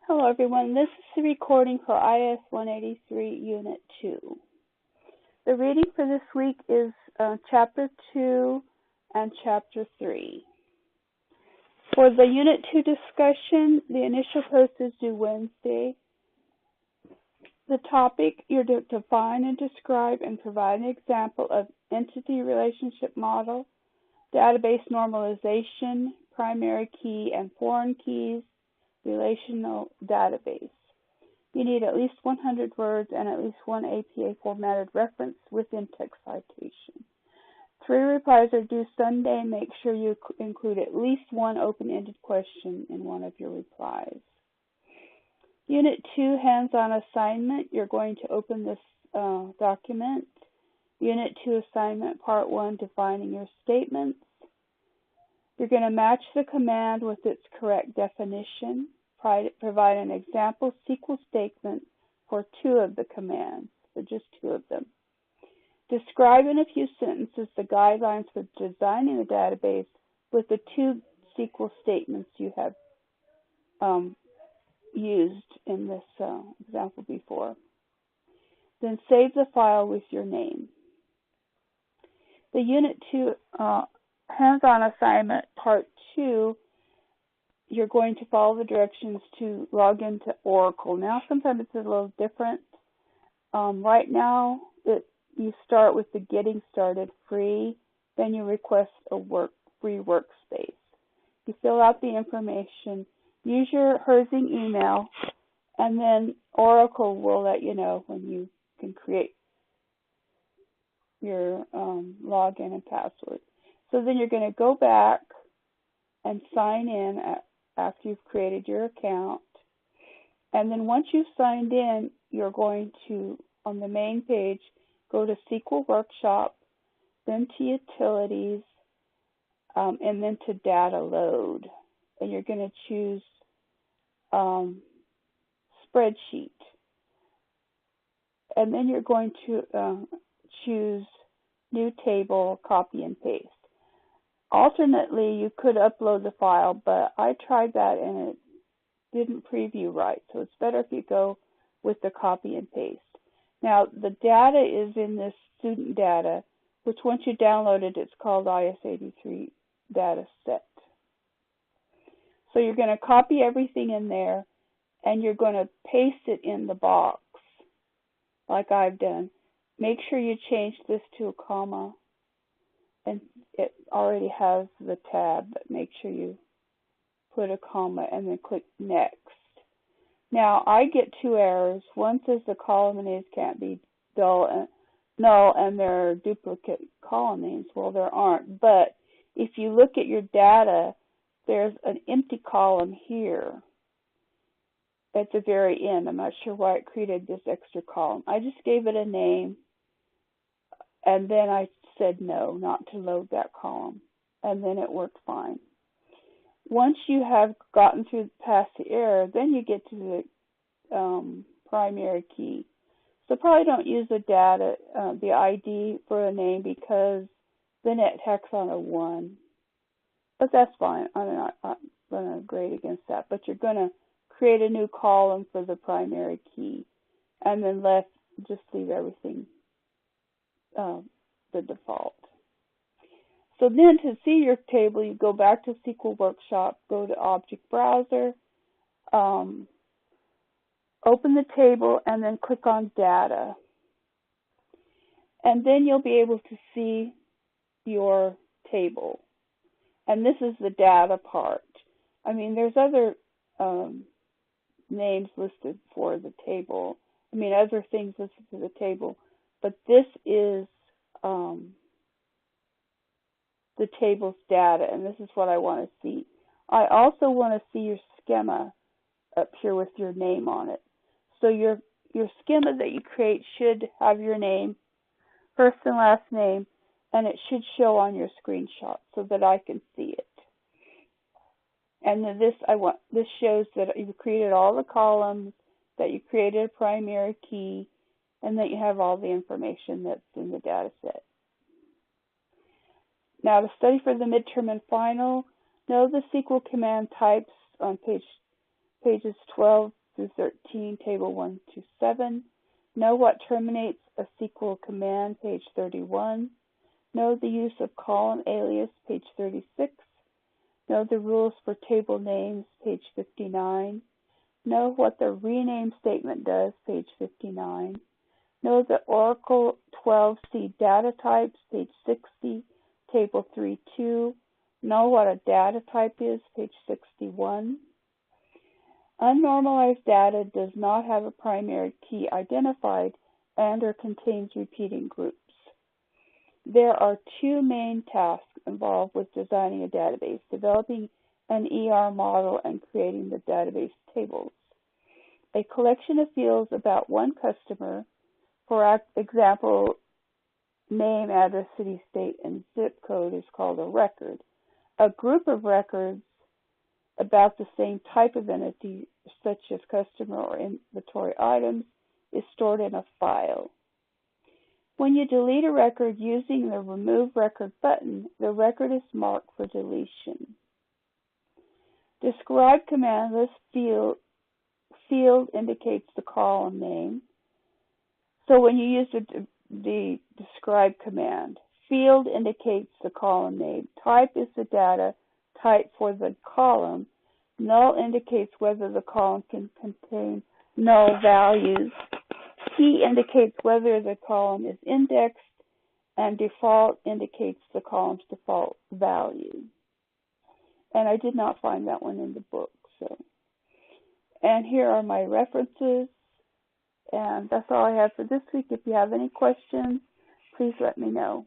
Hello everyone, this is the recording for IS183Unit2. The reading for this week is Chapter 2 and Chapter 3. For the Unit 2 discussion, the initial post is due Wednesday. The topic, you're to define and describe and provide an example of entity relationship model, database normalization, primary key and foreign keys, relational database. You need at least 100 words and at least one APA formatted reference within text citation. 3 replies are due Sunday. Make sure you include at least one open-ended question in one of your replies. Unit 2, hands-on assignment. You're going to open this document. Unit 2 assignment, Part 1, defining your statements. You're going to match the command with its correct definition. Provide an example SQL statement for 2 of the commands, or just 2 of them. Describe in a few sentences the guidelines for designing the database with the 2 SQL statements you have used in this example before. Then save the file with your name. The Unit 2 hands-on assignment, Part 2, you're going to follow the directions to log into Oracle. Now, sometimes it's a little different. Right now, you start with the Getting Started free, then you request a free workspace. You fill out the information, use your Herzing email, and then Oracle will let you know when you can create your login and password. So then you're going to go back and sign in after you've created your account. And then once you've signed in, you're going to, on the main page, go to SQL Workshop, then to Utilities, and then to Data Load. And you're going to choose Spreadsheet. And then you're going to choose New Table, Copy and Paste. Alternately, you could upload the file, but I tried that and it didn't preview right. So it's better if you go with the copy and paste. Now, the data is in this student data, which once you download it, it's called IS83 data set. So you're going to copy everything in there, and you're going to paste it in the box, like I've done. Make sure you change this to a comma. And it already has the tab, but make sure you put a comma and then click Next. Now, I get 2 errors. One says the column names can't be null, and there are duplicate column names. Well, there aren't, but if you look at your data, there's an empty column here at the very end. I'm not sure why it created this extra column. I just gave it a name, and then I said no, not to load that column, and then it worked fine. Once you have gotten past the error, then you get to the primary key. So probably don't use the ID for a name, because then it tacks on a 1. But that's fine. I'm not going to grade against that. But you're going to create a new column for the primary key, and then just leave everything the default. So then to see your table, you go back to SQL Workshop, go to Object Browser, open the table, and then click on Data. And then you'll be able to see your table. And this is the data part. I mean, there's other names listed for the table. I mean, other things listed for the table. But this is the table's data, and this is what I want to see. I also want to see your schema up here with your name on it. So your schema that you create should have your name, first and last name, and it should show on your screenshot so that I can see it. And then this shows that you've created all the columns, that you created a primary key, and that you have all the information that's in the data set. Now, to study for the midterm and final, know the SQL command types on page pages 12 through 13, table 1 to 7. Know what terminates a SQL command, page 31. Know the use of column alias, page 36. Know the rules for table names, page 59. Know what the rename statement does, page 59. Know the Oracle 12c data types, page 60, table 3.2. Know what a data type is, page 61. Unnormalized data does not have a primary key identified and or contains repeating groups. There are two main tasks involved with designing a database: developing an ER model and creating the database tables. A collection of fields about one customer, for example, name, address, city, state, and zip code, is called a record. A group of records about the same type of entity, such as customer or inventory items, is stored in a file. When you delete a record using the Remove Record button, the record is marked for deletion. Describe command. This field indicates the column name. So when you use the describe command, field indicates the column name. Type is the data type for the column. Null indicates whether the column can contain null values. Key indicates whether the column is indexed, and default indicates the column's default value. And I did not find that one in the book. And here are my references. And that's all I have for this week. If you have any questions, please let me know.